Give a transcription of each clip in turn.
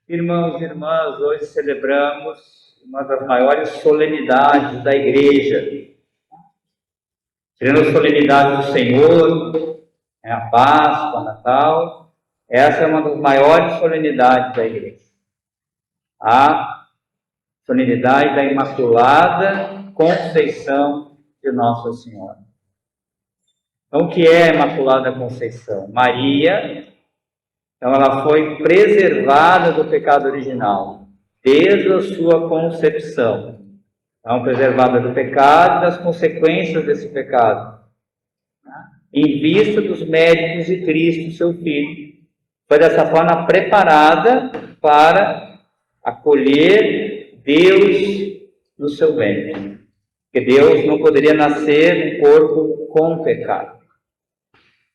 Irmãos e irmãs, hoje celebramos uma das maiores solenidades da Igreja. Sendo a solenidade do Senhor, a Páscoa, o Natal. Essa é uma das maiores solenidades da Igreja. A solenidade da Imaculada Conceição de Nossa Senhora. Então, o que é a Imaculada Conceição? Maria, então ela foi preservada do pecado original, desde a sua concepção. Então, preservada do pecado e das consequências desse pecado. Em vista dos méritos de Cristo, seu Filho. Foi dessa forma preparada para acolher Deus no seu ventre. Porque Deus não poderia nascer num corpo com pecado.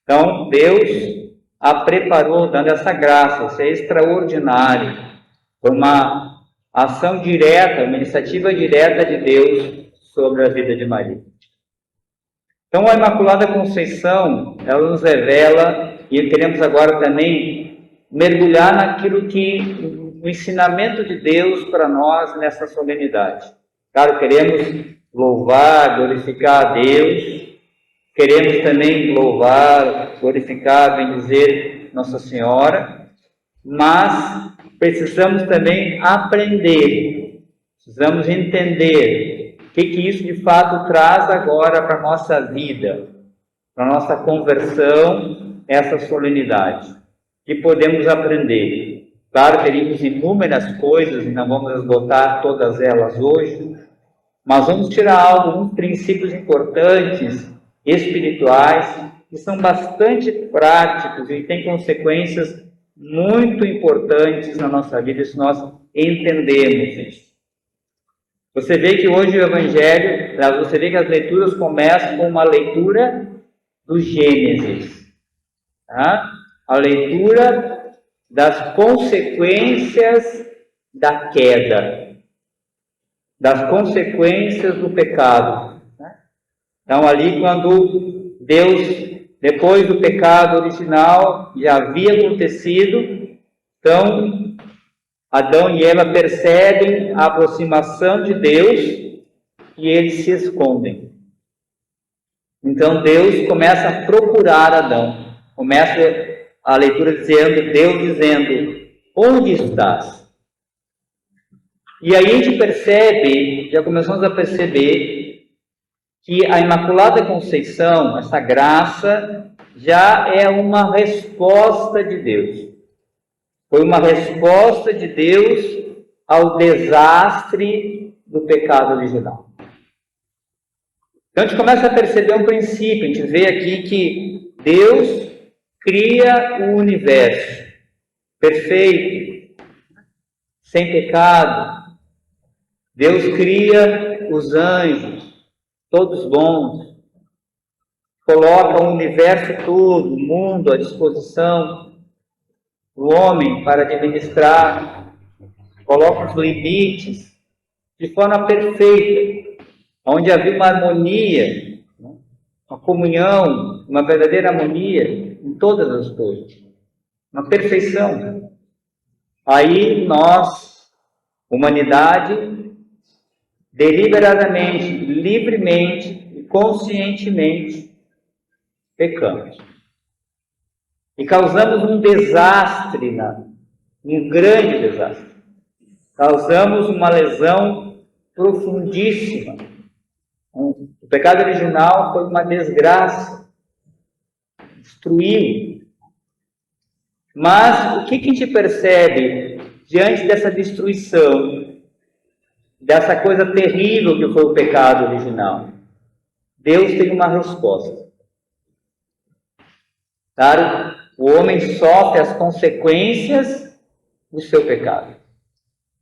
Então, Deus a preparou, dando essa graça. Isso é extraordinário. Foi uma ação direta, uma iniciativa direta de Deus sobre a vida de Maria. Então, a Imaculada Conceição, ela nos revela, e queremos agora também mergulhar naquilo que, o ensinamento de Deus para nós nessa solenidade. Claro, queremos louvar, glorificar a Deus, queremos também louvar, glorificar, bendizer Nossa Senhora, mas precisamos também aprender, precisamos entender o que isso de fato traz agora para a nossa vida, para a nossa conversão, essa solenidade. Que podemos aprender. Claro, teríamos inúmeras coisas e não vamos esgotar todas elas hoje, mas vamos tirar alguns princípios importantes, espirituais, que são bastante práticos e têm consequências muito importantes na nossa vida, se nós entendemos isso. Você vê que hoje o Evangelho, você vê que as leituras começam com uma leitura do Gênesis. Tá? A leitura das consequências da queda, das consequências do pecado. Então, ali quando Deus, depois do pecado original, já havia acontecido, então Adão e Eva percebem a aproximação de Deus e eles se escondem. Então Deus começa a procurar Adão. Começa a leitura dizendo, Deus dizendo, onde estás? E aí a gente percebe, já começamos a perceber, que a Imaculada Conceição, essa graça, já é uma resposta de Deus. Foi uma resposta de Deus ao desastre do pecado original. Então a gente começa a perceber um princípio, a gente vê aqui que Deus cria o universo perfeito, sem pecado. Deus cria os anjos, todos bons. Coloca o universo todo, o mundo à disposição do homem para administrar. Coloca os limites de forma perfeita, onde havia uma harmonia, uma comunhão, uma verdadeira harmonia em todas as coisas, uma perfeição. Aí nós, humanidade, deliberadamente, livremente e conscientemente pecamos. E causamos um desastre, um grande desastre. Causamos uma lesão profundíssima. O pecado original foi uma desgraça. Destruiu. Mas o que a gente percebe diante dessa destruição, dessa coisa terrível que foi o pecado original? Deus tem uma resposta. Claro, o homem sofre as consequências do seu pecado.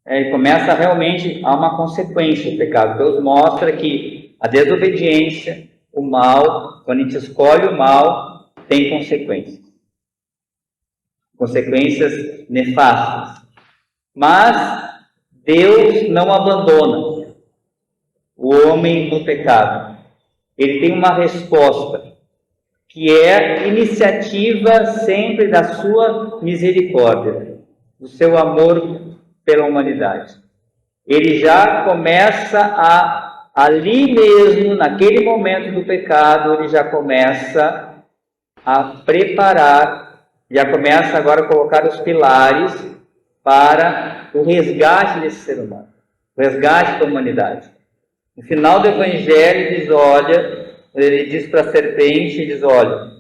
E começa realmente a uma consequência do pecado. Deus mostra que a desobediência, o mal, quando a gente escolhe o mal, tem consequências. Consequências nefastas. Mas Deus não abandona o homem no pecado. Ele tem uma resposta, que é iniciativa sempre da sua misericórdia. do seu amor pela humanidade. Ele já começa ali mesmo, naquele momento do pecado, ele já começa a preparar, já começa agora a colocar os pilares para o resgate desse ser humano, o resgate da humanidade. No final do Evangelho, ele diz para a serpente, diz, olha,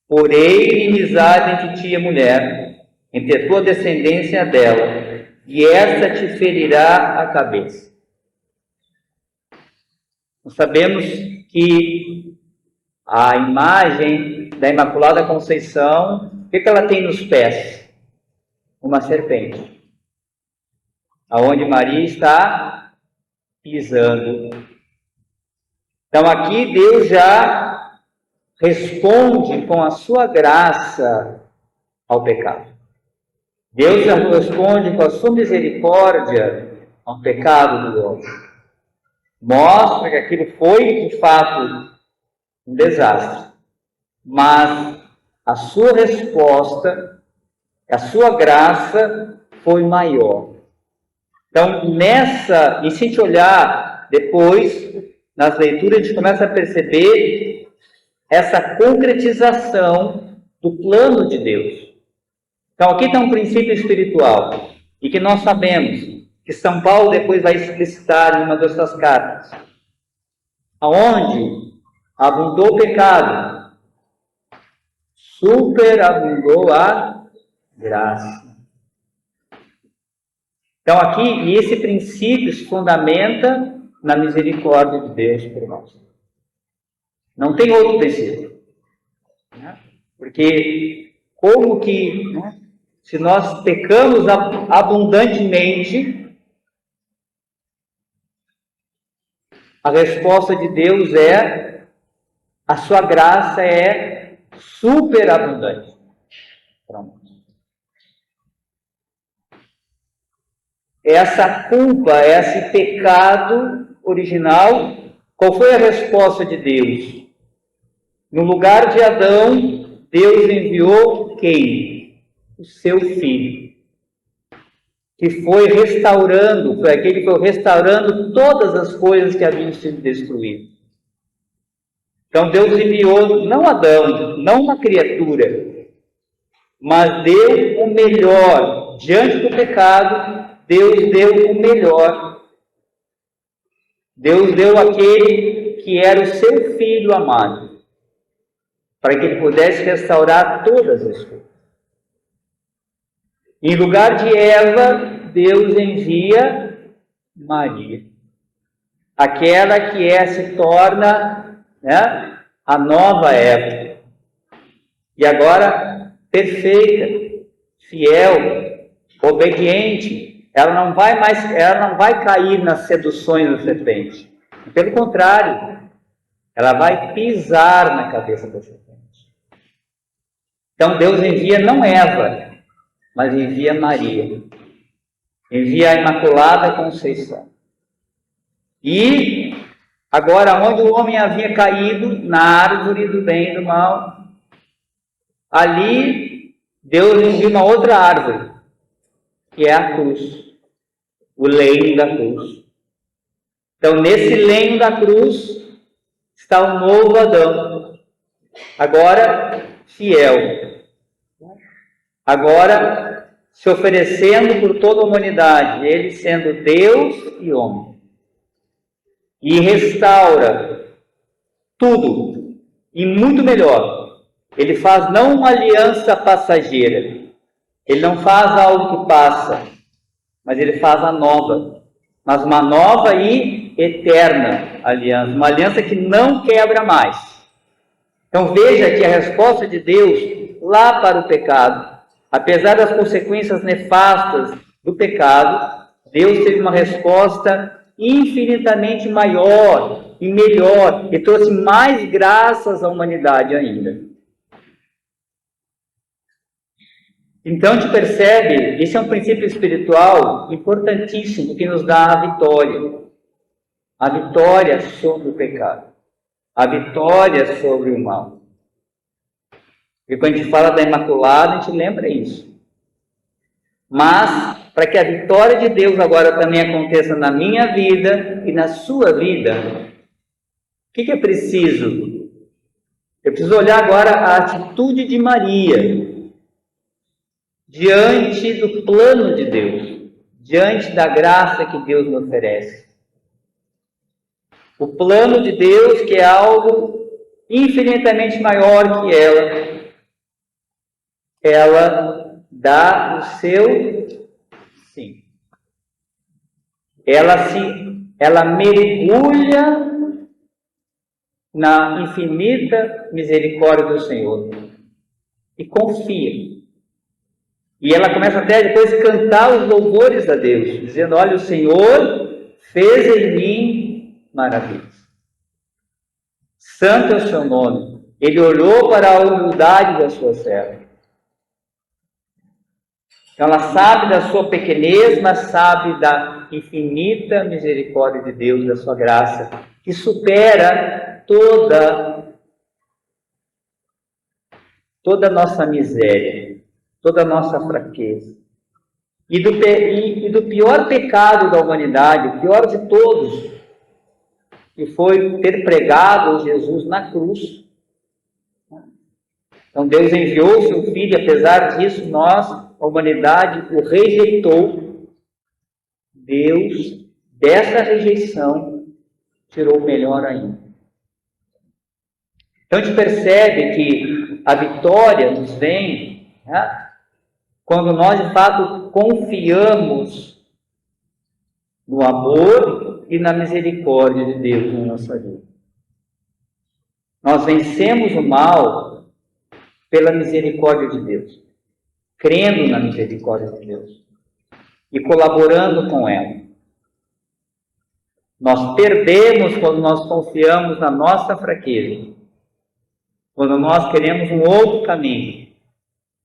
porém inimizade entre ti e a mulher, entre a tua descendência e a dela, e esta te ferirá a cabeça. Nós sabemos que a imagem da Imaculada Conceição, o que ela tem nos pés? Uma serpente, aonde Maria está pisando. Então aqui Deus já responde com a sua graça ao pecado. Deus já responde com a sua misericórdia ao pecado do homem. Mostra que aquilo foi, de fato, um desastre. Mas a sua resposta, a sua graça foi maior. Então, e se a gente olhar depois, nas leituras, a gente começa a perceber essa concretização do plano de Deus. Então, aqui está um princípio espiritual, e que nós sabemos que São Paulo depois vai explicitar em uma das suas cartas. Aonde abundou o pecado, superabundou a graça. Então, aqui, e esse princípio se fundamenta na misericórdia de Deus por nós. Não tem outro princípio. Porque, como que, se nós pecamos abundantemente, a resposta de Deus a sua graça é superabundante. Pronto. Essa culpa, esse pecado original, qual foi a resposta de Deus? No lugar de Adão, Deus enviou quem? O seu filho, que foi restaurando, foi aquele que foi restaurando todas as coisas que haviam sido destruídas. Então Deus enviou não Adão, não uma criatura, mas deu o melhor. Diante do pecado, Deus deu o melhor. Deus deu aquele que era o seu filho amado, para que ele pudesse restaurar todas as coisas. Em lugar de Eva, Deus envia Maria, aquela que se torna a nova Eva. E agora, perfeita, fiel, obediente, ela não vai cair nas seduções da serpente. Pelo contrário, ela vai pisar na cabeça da serpente. Então Deus envia não Eva, mas envia Maria, envia a Imaculada Conceição. E agora, onde o homem havia caído, na árvore do bem e do mal, ali Deus envia uma outra árvore, que é a cruz, o lenho da cruz. Então, nesse lenho da cruz está o novo Adão, agora fiel, agora se oferecendo por toda a humanidade, ele sendo Deus e homem, e restaura tudo, e muito melhor. Ele faz não uma aliança passageira, ele não faz algo que passa, mas ele faz a nova, mas uma nova e eterna aliança, uma aliança que não quebra mais. Então veja que a resposta de Deus lá para o pecado, apesar das consequências nefastas do pecado, Deus teve uma resposta infinitamente maior e melhor, e trouxe mais graças à humanidade ainda. Então a gente percebe, esse é um princípio espiritual importantíssimo que nos dá a vitória sobre o pecado, a vitória sobre o mal. E quando a gente fala da Imaculada, a gente lembra isso. Mas, para que a vitória de Deus agora também aconteça na minha vida e na sua vida, o que é preciso? Eu preciso olhar agora a atitude de Maria diante do plano de Deus, diante da graça que Deus me oferece. O plano de Deus, que é algo infinitamente maior que ela dá o seu sim. Ela mergulha na infinita misericórdia do Senhor e confia. E ela começa até depois a cantar os louvores a Deus, dizendo: olha, o Senhor fez em mim maravilhas. Santo é o seu nome. Ele olhou para a humildade da sua serva. Então ela sabe da sua pequenez, mas sabe da infinita misericórdia de Deus, da sua graça, que supera toda a nossa miséria, toda a nossa fraqueza. E do pior pecado da humanidade, o pior de todos, que foi ter pregado Jesus na cruz. Então Deus enviou o seu Filho, apesar disso, a humanidade, o rejeitou. Deus, dessa rejeição, tirou o melhor ainda. Então a gente percebe que a vitória nos vem, né, quando nós de fato confiamos no amor e na misericórdia de Deus na nossa vida. Nós vencemos o mal pela misericórdia de Deus, crendo na misericórdia de Deus e colaborando com ela. Nós perdemos quando nós confiamos na nossa fraqueza, quando nós queremos um outro caminho,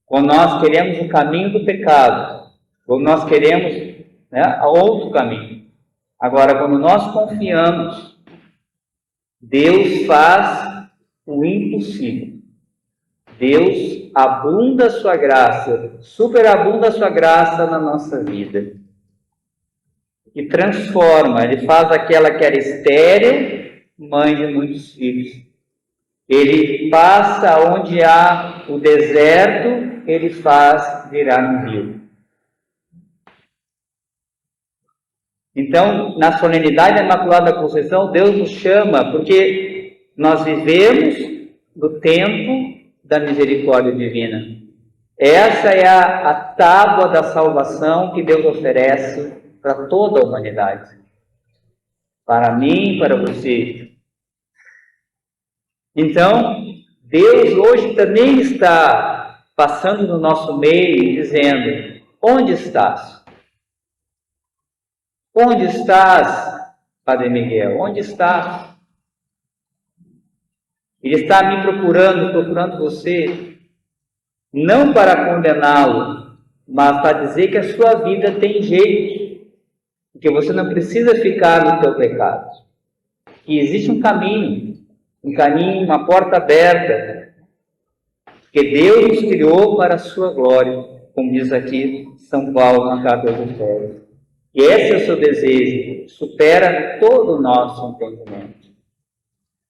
quando nós queremos o caminho do pecado, quando nós queremos outro caminho. Agora, quando nós confiamos, Deus faz o impossível. Deus abunda a sua graça, superabunda a sua graça na nossa vida. E transforma, Ele faz aquela que era estéril, mãe de muitos filhos. Ele passa onde há o deserto, Ele faz virar um rio. Então, na solenidade da Imaculada Conceição, Deus nos chama, porque nós vivemos no tempo da misericórdia divina. Essa é a tábua da salvação que Deus oferece para toda a humanidade. Para mim, para você. Então, Deus hoje também está passando no nosso meio e dizendo: onde estás? Onde estás, Padre Miguel? Onde estás? Ele está me procurando você, não para condená-lo, mas para dizer que a sua vida tem jeito, que você não precisa ficar no teu pecado, que existe um caminho, uma porta aberta, que Deus nos criou para a sua glória, como diz aqui São Paulo na carta aos Efésios. E esse é o seu desejo, supera todo o nosso entendimento.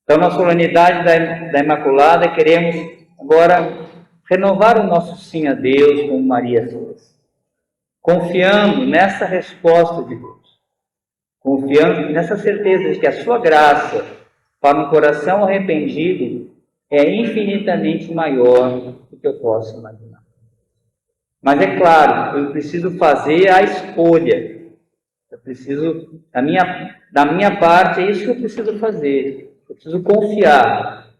Então, na solenidade da Imaculada, queremos agora renovar o nosso sim a Deus, como Maria fez, confiando nessa resposta de Deus, confiando nessa certeza de que a sua graça para um coração arrependido é infinitamente maior do que eu posso imaginar. Mas é claro, eu preciso fazer a escolha. Eu preciso, da minha parte, é isso que eu preciso fazer. Eu preciso confiar.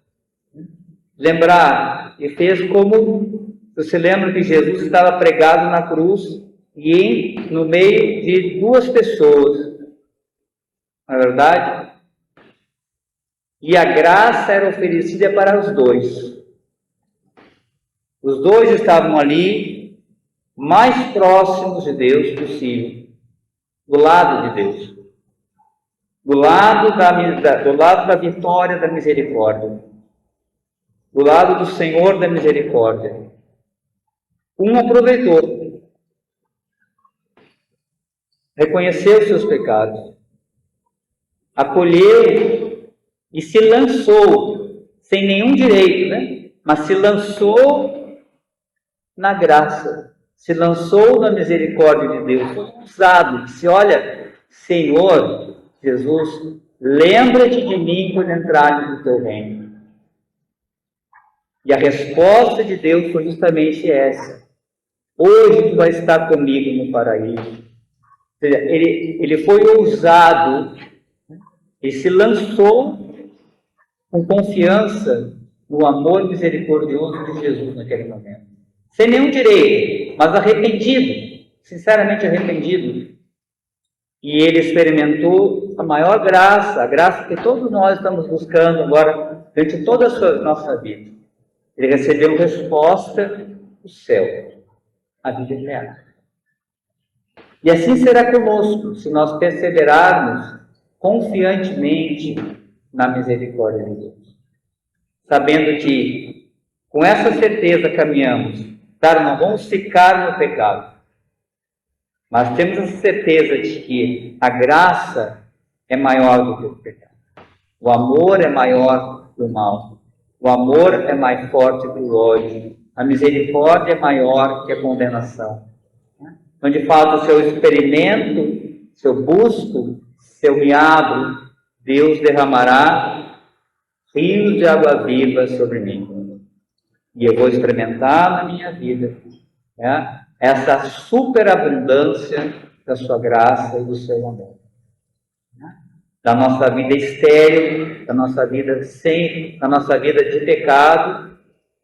Lembrar, e fez como, você lembra que Jesus estava pregado na cruz e no meio de duas pessoas, não é verdade? E a graça era oferecida para os dois. Os dois estavam ali, mais próximos de Deus possível. Do lado de Deus, do lado da vitória da misericórdia, do lado do Senhor da misericórdia. Um aproveitou, reconheceu os seus pecados, acolheu e se lançou, sem nenhum direito, né? Mas se lançou na graça, se lançou na misericórdia de Deus, foi ousado, disse: olha, Senhor Jesus, lembra-te de mim quando entrares no teu reino. E a resposta de Deus foi justamente essa: hoje tu vai estar comigo no paraíso. Ou seja, ele foi ousado, ele se lançou com confiança no amor misericordioso de Jesus naquele momento. Sem nenhum direito, mas arrependido, sinceramente arrependido. E ele experimentou a maior graça, a graça que todos nós estamos buscando agora, durante toda a nossa vida. Ele recebeu resposta do céu, a vida eterna. E assim será conosco, se nós perseverarmos confiantemente na misericórdia de Deus. Sabendo que, com essa certeza caminhamos, claro, não vamos ficar no pecado, mas temos a certeza de que a graça é maior do que o pecado. O amor é maior que o mal. O amor é mais forte que o ódio. A misericórdia é maior que a condenação. Então, de fato, se eu experimento, se eu busco, se eu me abro, Deus derramará rios de água viva sobre mim. E eu vou experimentar na minha vida, né, essa superabundância da sua graça e do seu amor. Da nossa vida estéril, da nossa vida da nossa vida de pecado,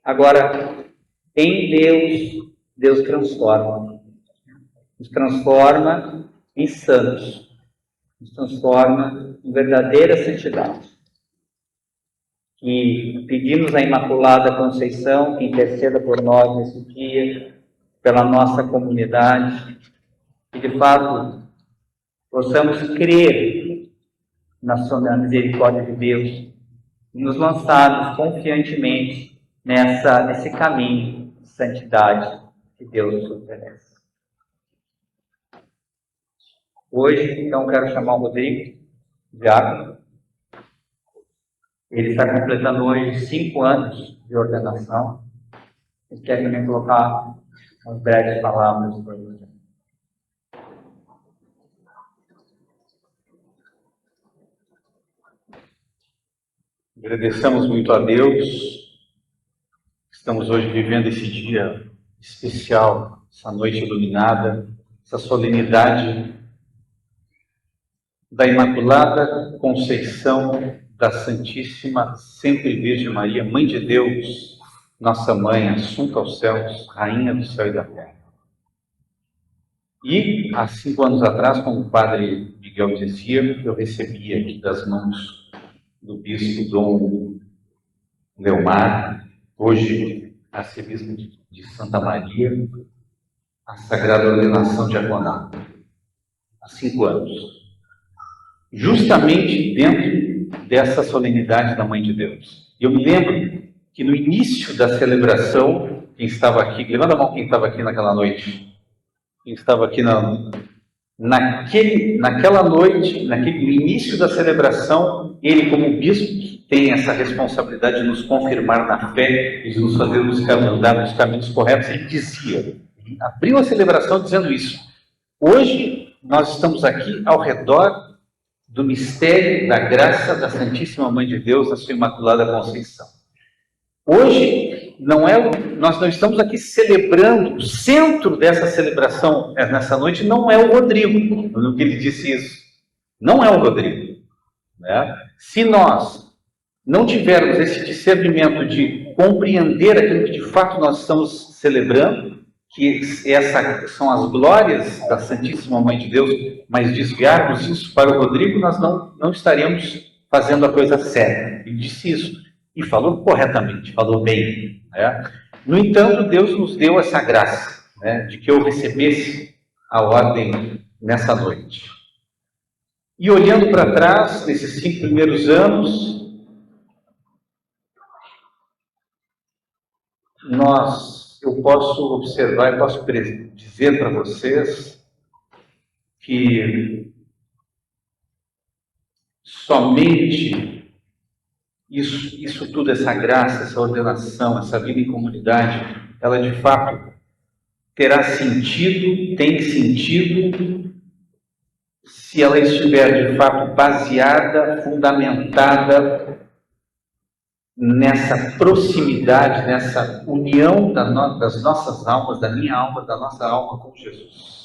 agora em Deus, Deus transforma. Nos transforma em santos, nos transforma em verdadeira santidade. E pedimos à Imaculada Conceição que interceda por nós nesse dia, pela nossa comunidade, e de fato possamos crer na misericórdia de Deus e nos lançarmos confiantemente nesse caminho de santidade que Deus nos oferece. Hoje, então, quero chamar o Rodrigo, diácono. Ele está completando hoje 5 anos de ordenação. Ele quer também colocar umas breves palavras para você. Agradecemos muito a Deus. Estamos hoje vivendo esse dia especial, essa noite iluminada, essa solenidade da Imaculada Conceição da Santíssima Sempre Virgem Maria, Mãe de Deus, nossa Mãe, assunta aos céus, Rainha do céu e da terra. E, há 5 anos atrás, como o padre Miguel dizia, eu recebi aqui das mãos do bispo Dom Leomar, hoje arcebispo de Santa Maria, a Sagrada Ordenação Diaconal, há 5 anos. Justamente dentro dessa solenidade da Mãe de Deus. Eu me lembro que no início da celebração, quem estava aqui, levanta a mão quem estava aqui naquela noite, quem estava aqui naquela noite, no início da celebração, ele como bispo tem essa responsabilidade de nos confirmar na fé e de nos fazer andar nos caminhos corretos. Ele dizia, ele abriu a celebração dizendo isso: hoje nós estamos aqui ao redor do mistério da graça da Santíssima Mãe de Deus, da sua Imaculada Conceição. Hoje, nós não estamos aqui celebrando, o centro dessa celebração nessa noite não é o Rodrigo, no que ele disse isso. Não é o Rodrigo. Né? Se nós não tivermos esse discernimento de compreender aquilo que de fato nós estamos celebrando, que são as glórias da Santíssima Mãe de Deus, mas desviarmos isso para o Rodrigo, nós não estaremos fazendo a coisa certa. Ele disse isso e falou corretamente, falou bem. Né? No entanto, Deus nos deu essa graça, né, de que eu recebesse a ordem nessa noite. E olhando para trás, nesses 5 primeiros anos, eu posso observar, eu posso dizer para vocês que somente isso tudo, essa graça, essa ordenação, essa vida em comunidade, ela de fato terá sentido, tem sentido, se ela estiver de fato baseada, fundamentada nessa proximidade, nessa união das nossas almas, da minha alma, da nossa alma com Jesus.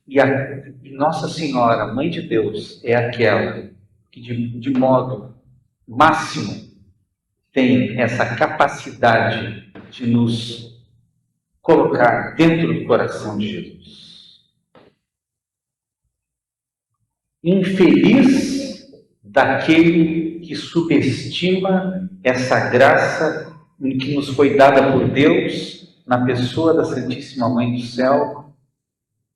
E Nossa Senhora, Mãe de Deus, é aquela que de modo máximo tem essa capacidade de nos colocar dentro do coração de Jesus. Infeliz daquele que subestima essa graça que nos foi dada por Deus na pessoa da Santíssima Mãe do Céu,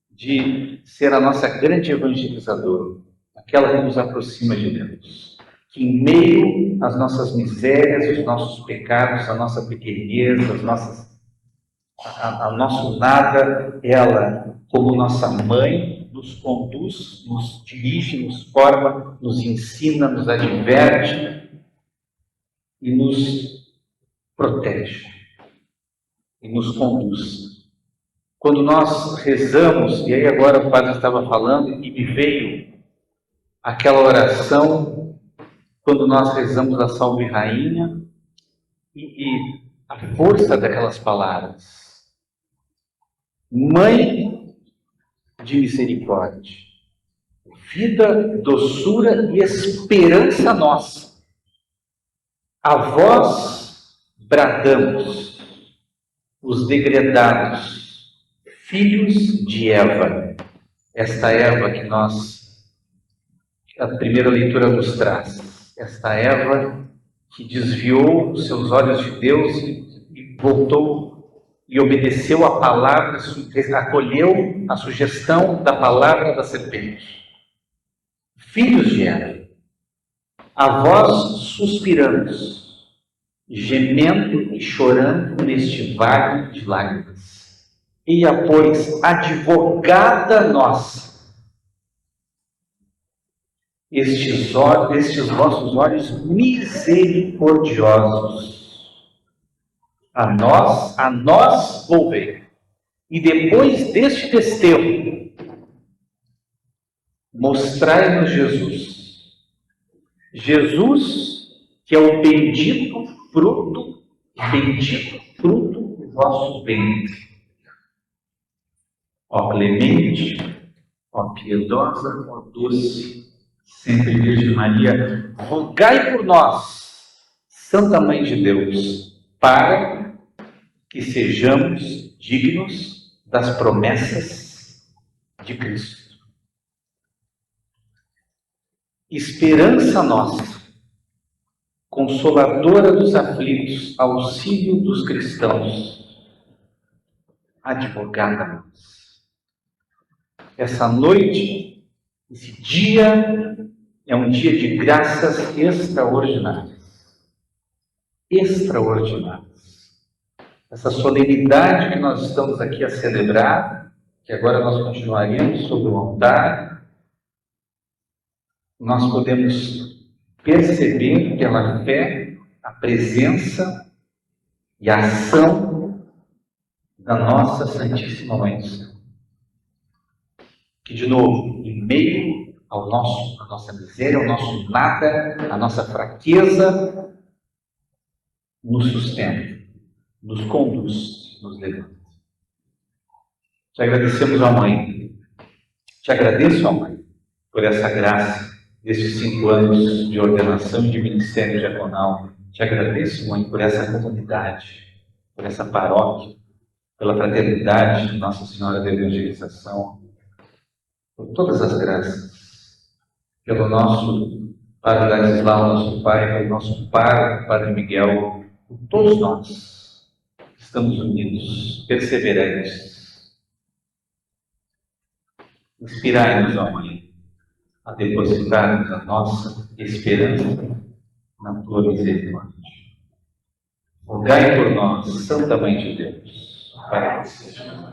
de ser a nossa grande evangelizadora, aquela que nos aproxima de Deus, que em meio às nossas misérias, os nossos pecados, a nossa pequenez, a nosso nada, ela, como nossa mãe, nos conduz, nos dirige, nos forma, nos ensina, nos adverte e nos protege e nos conduz. Quando nós rezamos, e aí agora o padre estava falando e me veio aquela oração, quando nós rezamos a Salve Rainha e a força daquelas palavras. Mãe de misericórdia, vida, doçura e esperança nossa. A vós bradamos, os degredados, filhos de Eva. Esta Eva que a primeira leitura nos traz. Esta Eva que desviou os seus olhos de Deus e voltou e obedeceu a palavra, acolheu a sugestão da palavra da serpente. Filhos de Eva, a vós suspiramos, gemendo e chorando neste vale de lágrimas. Eia, pois, advogada nossa, estes vossos olhos misericordiosos, a nós volvei. E depois deste desterro, mostrai-nos Jesus. Jesus, que é o bendito fruto do vosso ventre. Ó clemente, ó piedosa, ó doce, sempre Virgem Maria, rogai por nós, Santa Mãe de Deus, para que sejamos dignos das promessas de Cristo. Esperança nossa, consoladora dos aflitos, auxílio dos cristãos, advogada nossa. Essa noite, esse dia, é um dia de graças extraordinárias. Extraordinárias. Essa solenidade que nós estamos aqui a celebrar, que agora nós continuaremos sobre o altar, nós podemos perceber pela fé a presença e a ação da nossa Santíssima Mãe do Céu. Que, de novo, em meio à nossa miséria, ao nosso nada, à nossa fraqueza, nos sustenta, nos conduz, nos levanta. Te agradecemos, ó Mãe. Te agradeço, ó Mãe, por essa graça desses 5 anos de ordenação e de ministério diaconal. Te agradeço, Mãe, por essa comunidade, por essa paróquia, pela fraternidade de Nossa Senhora da Evangelização, por todas as graças, pelo nosso Padre Ladislau, nosso Pai, pelo nosso Padre Miguel, por todos nós. Estamos unidos, perseverantes. Inspirai-nos, ó Mãe, a depositarmos a nossa esperança na Tua misericórdia. Rogai por nós, Santa Mãe de Deus, para que sejamos